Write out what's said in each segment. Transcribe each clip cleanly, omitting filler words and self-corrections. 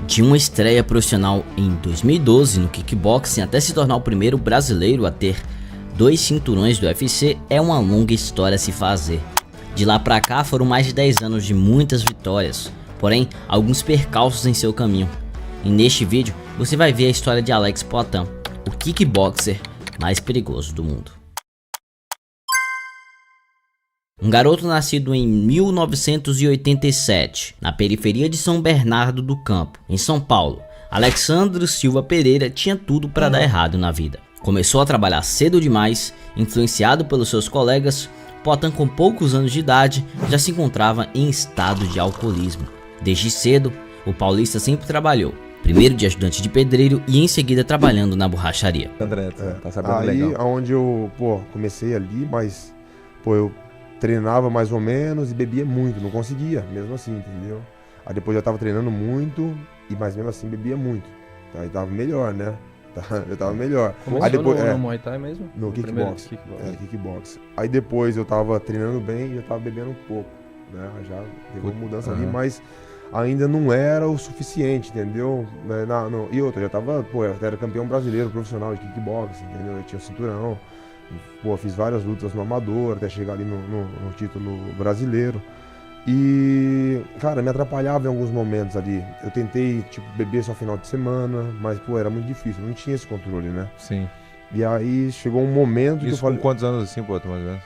De uma estreia profissional em 2012 no kickboxing até se tornar o primeiro brasileiro a ter 2 cinturões do UFC é uma longa história a se fazer. De lá pra cá foram mais de 10 anos de muitas vitórias, porém alguns percalços em seu caminho. E neste vídeo você vai ver a história de Alex Poatan, o kickboxer mais perigoso do mundo. Um garoto nascido em 1987, na periferia de São Bernardo do Campo, em São Paulo, Alexandre Silva Pereira tinha tudo para dar errado na vida. Começou a trabalhar cedo demais, influenciado pelos seus colegas. Poatan, com poucos anos de idade, já se encontrava em estado de alcoolismo. Desde cedo, o paulista sempre trabalhou, primeiro de ajudante de pedreiro e em seguida trabalhando na borracharia. André, tá sabendo aí legal. Onde eu, comecei ali, mas, eu treinava mais ou menos e bebia muito, não conseguia, mesmo assim, entendeu? Aí depois eu tava treinando muito, mas mesmo assim bebia muito. Aí tava melhor, né? Eu tava melhor. Começou aí depois, no Muay Thai mesmo? No kickbox. Kickbox. Kickbox. Aí depois eu tava treinando bem e já tava bebendo um pouco, né? Já teve uma mudança ali, mas ainda não era o suficiente, entendeu? E outra, já tava, eu era campeão brasileiro profissional de kickbox, entendeu? Eu tinha cinturão. Fiz várias lutas no amador, até chegar ali no título brasileiro. E, cara, me atrapalhava em alguns momentos ali. Eu tentei, beber só final de semana, mas, era muito difícil, não tinha esse controle, né? Sim. E aí chegou um momento que eu falei... Com quantos anos assim, mais ou menos?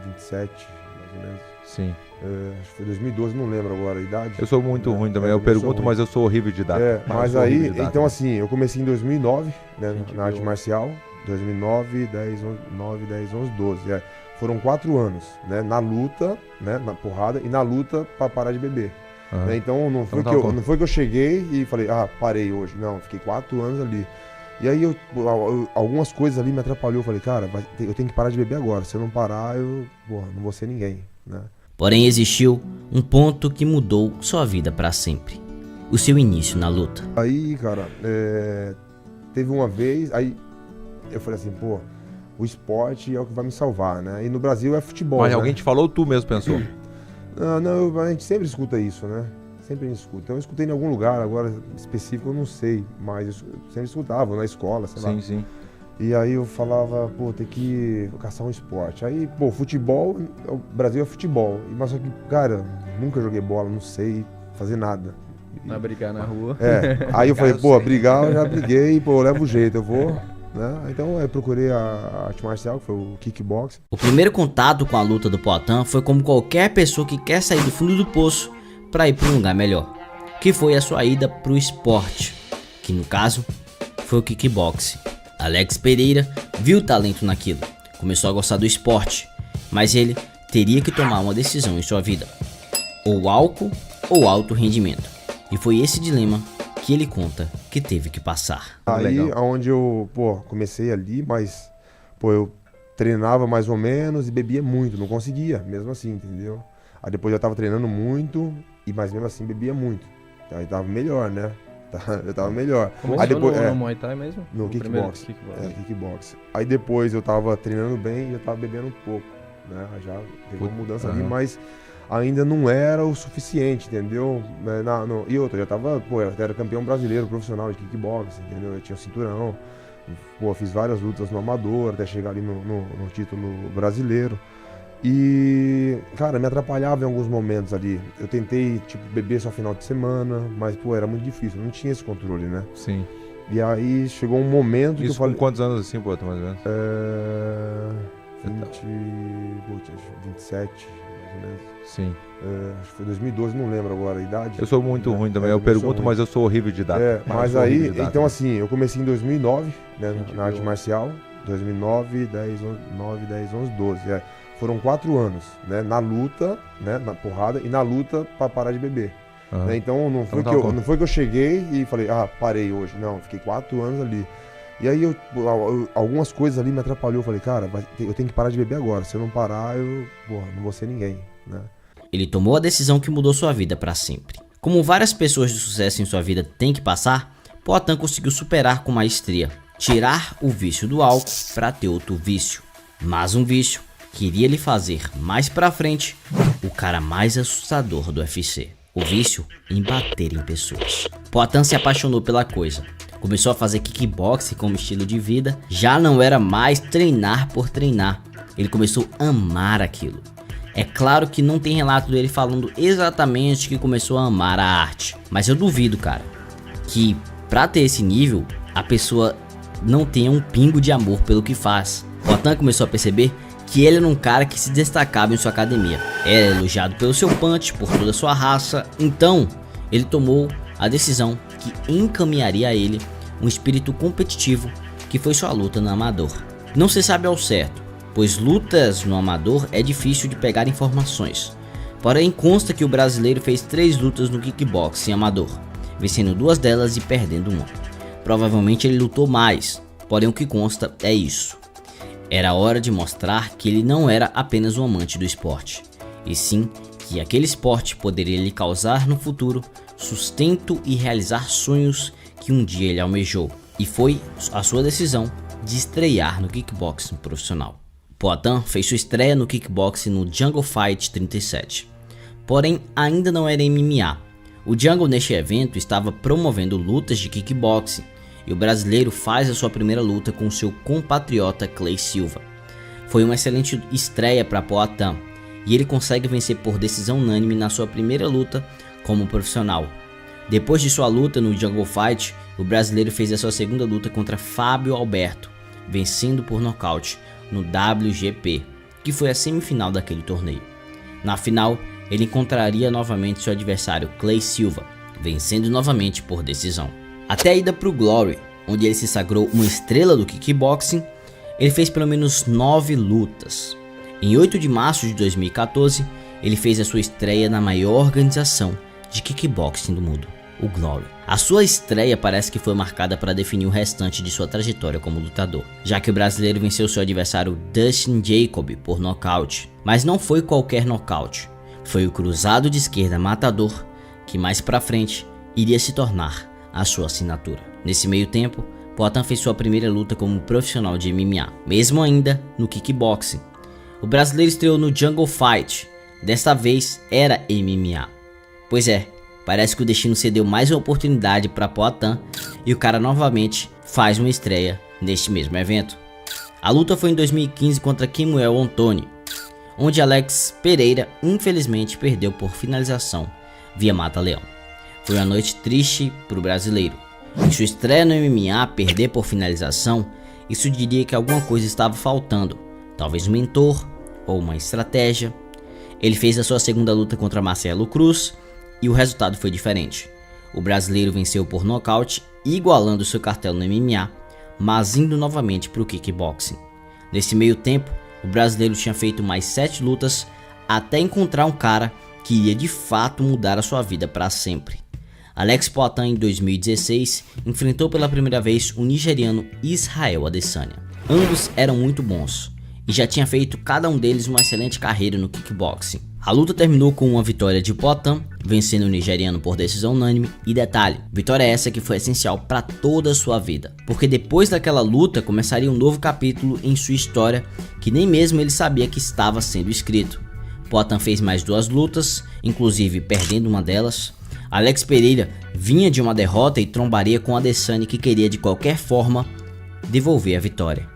27, mais ou menos. Sim. Acho que foi 2012, não lembro agora a idade. Eu sou muito ruim também, eu pergunto, mas eu sou horrível de data. Mas aí, então assim, eu comecei em 2009, né, na arte marcial, 2009, 10, 11, 12. Foram 4 anos, né, na luta, né, na porrada e na luta pra parar de beber. Né, então não foi que eu cheguei e falei, parei hoje. Não, fiquei 4 anos ali. E aí algumas coisas ali me atrapalhou. Eu falei, cara, eu tenho que parar de beber agora. Se eu não parar, eu não vou ser ninguém, né? Porém existiu um ponto que mudou sua vida para sempre: o seu início na luta. Aí, cara, teve uma vez, aí eu falei assim, o esporte é o que vai me salvar, né? E no Brasil é futebol. Mas né? Alguém te falou ou tu mesmo pensou? Não, a gente sempre escuta isso, né? Sempre a gente escuta. Então eu escutei em algum lugar, agora específico eu não sei, mas eu sempre escutava na escola, sei lá. Sim. E aí eu falava, tem que caçar um esporte. Aí, futebol, o Brasil é futebol. Mas só que, cara, nunca joguei bola, não sei fazer nada. Vai brigar na rua. Aí eu falei, brigar eu já briguei, eu levo o jeito, eu vou, né? Então eu procurei a arte marcial, que foi o kickboxing. O primeiro contato com a luta do Poatan foi como qualquer pessoa que quer sair do fundo do poço para ir para um lugar melhor, que foi a sua ida para o esporte, que no caso foi o kickboxing. Alex Pereira viu talento naquilo, começou a gostar do esporte, mas ele teria que tomar uma decisão em sua vida: ou álcool ou alto rendimento. E foi esse dilema que ele conta que teve que passar. Aí onde eu comecei ali, mas eu treinava mais ou menos e bebia muito, não conseguia, mesmo assim, entendeu? Aí depois eu tava treinando muito, mas mesmo assim bebia muito. Aí tava melhor, né? Eu tava melhor. Aí depois, no Muay Thai mesmo? No kickbox. Kickbox. Aí depois eu tava treinando bem e já tava bebendo um pouco, né? Já teve uma mudança ali, mas ainda não era o suficiente, entendeu? E outra, já tava, eu era campeão brasileiro profissional de kickbox, entendeu? Eu tinha cinturão, fiz várias lutas no amador, até chegar ali no título brasileiro. E, cara, me atrapalhava em alguns momentos ali. Eu tentei, beber só final de semana, mas, era muito difícil, não tinha esse controle, né? Sim. E aí chegou um momento que eu falei... Com quantos anos assim, mais ou menos? 27, mais ou menos. Sim. Acho que foi 2012, não lembro agora a idade. Eu sou muito ruim também, eu pergunto, mas eu sou horrível de data. Mas aí, então assim, eu comecei em 2009, né, na arte marcial, 2009, 10, 11, 12. Foram 4 anos, né, na luta, né, na porrada e na luta para parar de beber. Né, então não foi que eu cheguei e falei, parei hoje. Não, fiquei 4 anos ali. E aí algumas coisas ali me atrapalhou. Eu falei, cara, eu tenho que parar de beber agora. Se eu não parar, eu não vou ser ninguém, né? Ele tomou a decisão que mudou sua vida para sempre. Como várias pessoas de sucesso em sua vida têm que passar, Poatan conseguiu superar com maestria, tirar o vício do álcool para ter outro vício. Mas um vício que iria lhe fazer mais pra frente o cara mais assustador do UFC. O vício em bater em pessoas. Poatan se apaixonou pela coisa. Começou a fazer kickboxing como estilo de vida. Já não era mais treinar por treinar. Ele começou a amar aquilo. É claro que não tem relato dele falando exatamente que começou a amar a arte. Mas eu duvido, cara, que pra ter esse nível, a pessoa não tenha um pingo de amor pelo que faz. Poatan começou a perceber que ele era um cara que se destacava em sua academia. Era elogiado pelo seu punch, por toda a sua raça. Então, ele tomou a decisão que encaminharia a ele um espírito competitivo, que foi sua luta no amador. Não se sabe ao certo, pois lutas no amador é difícil de pegar informações. Porém, consta que o brasileiro fez 3 lutas no kickboxing amador, vencendo 2 delas e perdendo uma. Provavelmente ele lutou mais, porém o que consta é isso. Era hora de mostrar que ele não era apenas um amante do esporte, e sim que aquele esporte poderia lhe causar no futuro sustento e realizar sonhos que um dia ele almejou. E foi a sua decisão de estrear no kickboxing profissional. Poatan fez sua estreia no kickboxing no Jungle Fight 37, porém ainda não era MMA. O Jungle neste evento estava promovendo lutas de kickboxing, e o brasileiro faz a sua primeira luta com seu compatriota Clay Silva. Foi uma excelente estreia para Poatan, e ele consegue vencer por decisão unânime na sua primeira luta como profissional. Depois de sua luta no Jungle Fight, o brasileiro fez a sua segunda luta contra Fábio Alberto, vencendo por nocaute no WGP, que foi a semifinal daquele torneio. Na final, ele encontraria novamente seu adversário Clay Silva, vencendo novamente por decisão. Até a ida para o Glory, onde ele se sagrou uma estrela do kickboxing, ele fez pelo menos 9 lutas. Em 8 de março de 2014, ele fez a sua estreia na maior organização de kickboxing do mundo, o Glory. A sua estreia parece que foi marcada para definir o restante de sua trajetória como lutador, já que o brasileiro venceu seu adversário Dustin Jacob por nocaute. Mas não foi qualquer nocaute, foi o cruzado de esquerda matador, que mais pra frente iria se tornar a sua assinatura. Nesse meio tempo, Poatan fez sua primeira luta como profissional de MMA, mesmo ainda no kickboxing. O brasileiro estreou no Jungle Fight, desta vez era MMA. Pois é, parece que o destino cedeu mais uma oportunidade para Poatan e o cara novamente faz uma estreia neste mesmo evento. A luta foi em 2015 contra Kimuel Antoni, onde Alex Pereira infelizmente perdeu por finalização via mata-leão. Foi uma noite triste para o brasileiro. Em sua estreia no MMA, perder por finalização, isso diria que alguma coisa estava faltando, talvez um mentor ou uma estratégia. Ele fez a sua segunda luta contra Marcelo Cruz e o resultado foi diferente. O brasileiro venceu por nocaute, igualando seu cartel no MMA, mas indo novamente para o kickboxing. Nesse meio tempo, o brasileiro tinha feito mais 7 lutas até encontrar um cara que iria de fato mudar a sua vida para sempre. Alex Poatan, em 2016, enfrentou pela primeira vez o nigeriano Israel Adesanya. Ambos eram muito bons e já tinha feito cada um deles uma excelente carreira no kickboxing. A luta terminou com uma vitória de Poatan, vencendo o nigeriano por decisão unânime, e detalhe, vitória essa que foi essencial para toda a sua vida, porque depois daquela luta começaria um novo capítulo em sua história que nem mesmo ele sabia que estava sendo escrito. Poatan fez mais 2 lutas, inclusive perdendo uma delas. Alex Pereira vinha de uma derrota e trombaria com Adesanya, que queria de qualquer forma devolver a vitória.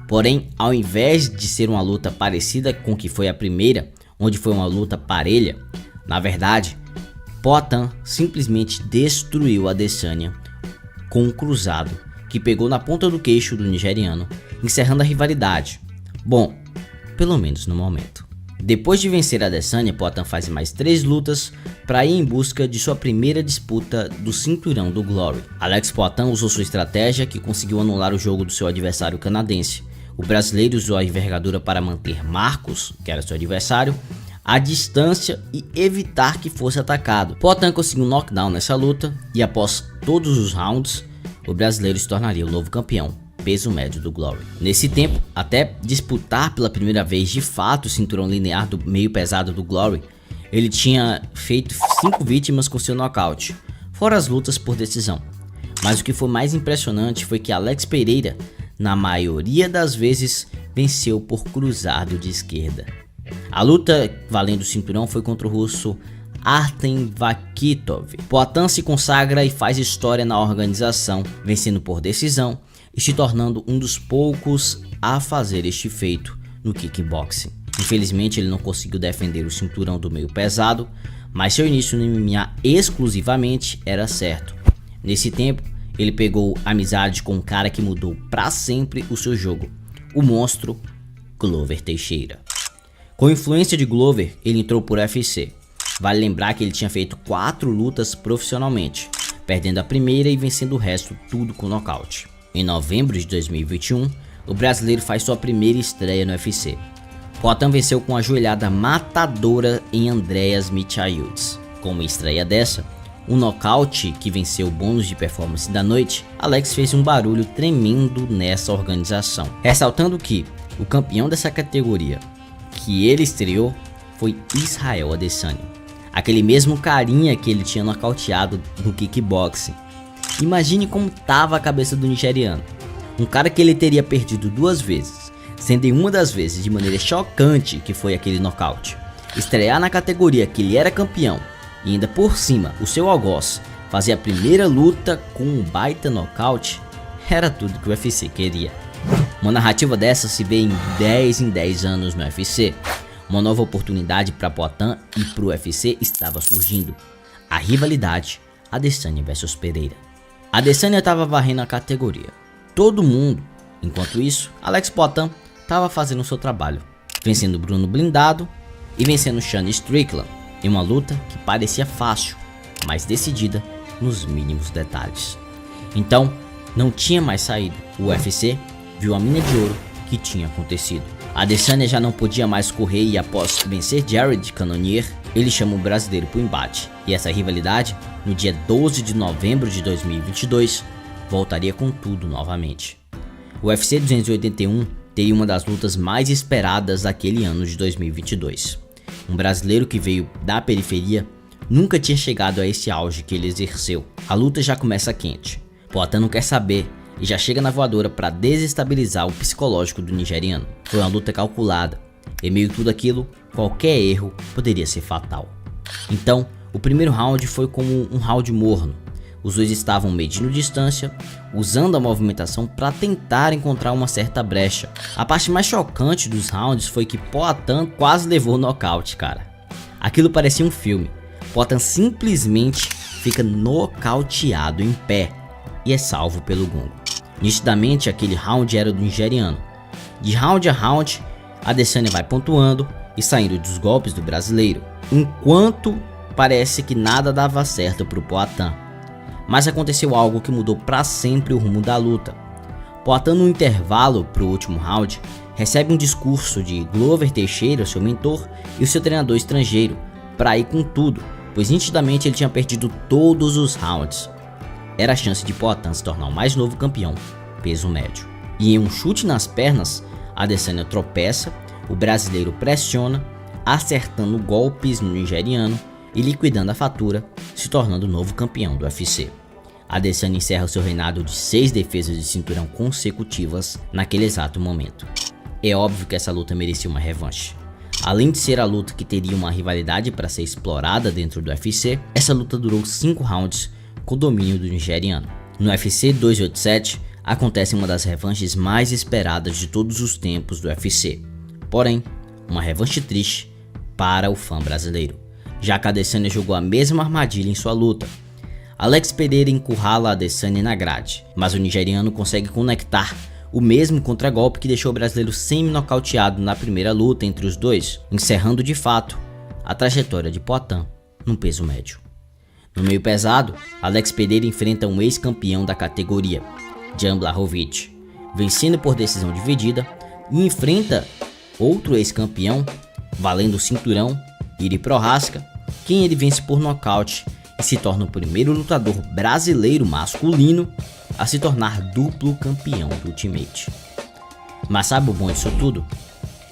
Porém, ao invés de ser uma luta parecida com que foi a primeira, onde foi uma luta parelha, na verdade, Poatan simplesmente destruiu Adesanya com um cruzado que pegou na ponta do queixo do nigeriano, encerrando a rivalidade. Bom, pelo menos no momento. Depois de vencer Adesanya, Poatan faz mais 3 lutas para ir em busca de sua primeira disputa do cinturão do Glory. Alex Poatan usou sua estratégia, que conseguiu anular o jogo do seu adversário canadense. O brasileiro usou a envergadura para manter Marcos, que era seu adversário, à distância e evitar que fosse atacado. Poatan conseguiu um knockdown nessa luta e após todos os rounds, o brasileiro se tornaria o novo campeão peso médio do Glory. Nesse tempo, até disputar pela primeira vez de fato o cinturão linear do meio pesado do Glory, ele tinha feito 5 vítimas com seu nocaute, fora as lutas por decisão. Mas o que foi mais impressionante foi que Alex Pereira na maioria das vezes, venceu por cruzado de esquerda. A luta valendo o cinturão foi contra o russo Artem Vakitov. Poatan se consagra e faz história na organização, vencendo por decisão e se tornando um dos poucos a fazer este feito no kickboxing. Infelizmente ele não conseguiu defender o cinturão do meio pesado, mas seu início no MMA exclusivamente era certo. Nesse tempo, ele pegou amizade com um cara que mudou para sempre o seu jogo, o monstro Glover Teixeira. Com influência de Glover, ele entrou por UFC. Vale lembrar que ele tinha feito 4 lutas profissionalmente, perdendo a primeira e vencendo o resto tudo com nocaute. Em novembro de 2021, o brasileiro faz sua primeira estreia no UFC. Poatan venceu com a joelhada matadora em Andreas Michailidis. Com uma estreia dessa, um nocaute que venceu o bônus de performance da noite, Alex fez um barulho tremendo nessa organização. Ressaltando que o campeão dessa categoria que ele estreou foi Israel Adesanya, aquele mesmo carinha que ele tinha nocauteado no kickboxing. Imagine como tava a cabeça do nigeriano, um cara que ele teria perdido 2 vezes, sendo em uma das vezes de maneira chocante que foi aquele nocaute. Estrear na categoria que ele era campeão e ainda por cima o seu algoz fazer a primeira luta com um baita nocaute era tudo que o UFC queria. Uma narrativa dessa se vê em 10 anos no UFC. Uma nova oportunidade para Poatan e para o UFC estava surgindo. A rivalidade Adesanya vs Pereira. Adesanya estava varrendo a categoria. Todo mundo. Enquanto isso, Alex Poatan estava fazendo o seu trabalho, vencendo Bruno Blindado e vencendo Sean Strickland em uma luta que parecia fácil, mas decidida nos mínimos detalhes. Então, não tinha mais saída. O UFC viu a mina de ouro que tinha acontecido. Adesanya já não podia mais correr e após vencer Jared Cannonier, ele chama o brasileiro para o embate. E essa rivalidade, no dia 12 de novembro de 2022, voltaria com tudo novamente. O UFC 281 teria uma das lutas mais esperadas daquele ano de 2022. Um brasileiro que veio da periferia nunca tinha chegado a esse auge que ele exerceu. A luta já começa quente. Poatan não quer saber e já chega na voadora para desestabilizar o psicológico do nigeriano. Foi uma luta calculada. Em meio a tudo aquilo, qualquer erro poderia ser fatal. Então, o primeiro round foi como um round morno. Os dois estavam medindo distância, usando a movimentação para tentar encontrar uma certa brecha. A parte mais chocante dos rounds foi que Poatan quase levou o nocaute, cara. Aquilo parecia um filme. Poatan simplesmente fica nocauteado em pé e é salvo pelo gongo. Nitidamente aquele round era do nigeriano. De round a round, Adesanya vai pontuando e saindo dos golpes do brasileiro, enquanto parece que nada dava certo para o Poatan. Mas aconteceu algo que mudou para sempre o rumo da luta. Poatan, no intervalo para o último round, recebe um discurso de Glover Teixeira, seu mentor, e o seu treinador estrangeiro, para ir com tudo, pois nitidamente ele tinha perdido todos os rounds. Era a chance de Poatan se tornar o mais novo campeão, peso médio. E em um chute nas pernas, Adesanya tropeça, o brasileiro pressiona, acertando golpes no nigeriano e liquidando a fatura, se tornando o novo campeão do UFC. Adesanya encerra o seu reinado de 6 defesas de cinturão consecutivas naquele exato momento. É óbvio que essa luta merecia uma revanche. Além de ser a luta que teria uma rivalidade para ser explorada dentro do UFC, essa luta durou 5 rounds com o domínio do nigeriano. No UFC 287 acontece uma das revanches mais esperadas de todos os tempos do UFC. Porém, uma revanche triste para o fã brasileiro, já que Adesanya jogou a mesma armadilha em sua luta. Alex Pereira encurrala Adesanya na grade, mas o nigeriano consegue conectar o mesmo contragolpe que deixou o brasileiro semi-nocauteado na primeira luta entre os dois, encerrando de fato a trajetória de Poatan no peso médio. No meio pesado, Alex Pereira enfrenta um ex-campeão da categoria, Jan Blachowicz, vencendo por decisão dividida, e enfrenta outro ex-campeão, valendo o cinturão, Iri Prochazka, quem ele vence por nocaute e se torna o primeiro lutador brasileiro masculino a se tornar duplo campeão do Ultimate. Mas sabe o bom disso tudo?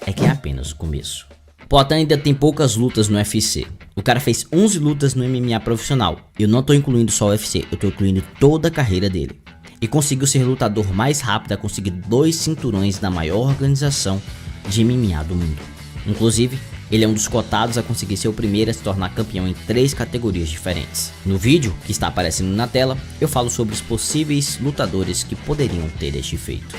É que é apenas o começo. Poatan ainda tem poucas lutas no UFC. O cara fez 11 lutas no MMA profissional. Eu não tô incluindo só o UFC, eu tô incluindo toda a carreira dele. e conseguiu ser o lutador mais rápido a conseguir 2 cinturões da maior organização de MMA do mundo. Inclusive, ele é um dos cotados a conseguir ser o primeiro a se tornar campeão em 3 categorias diferentes. No vídeo que está aparecendo na tela, eu falo sobre os possíveis lutadores que poderiam ter este feito.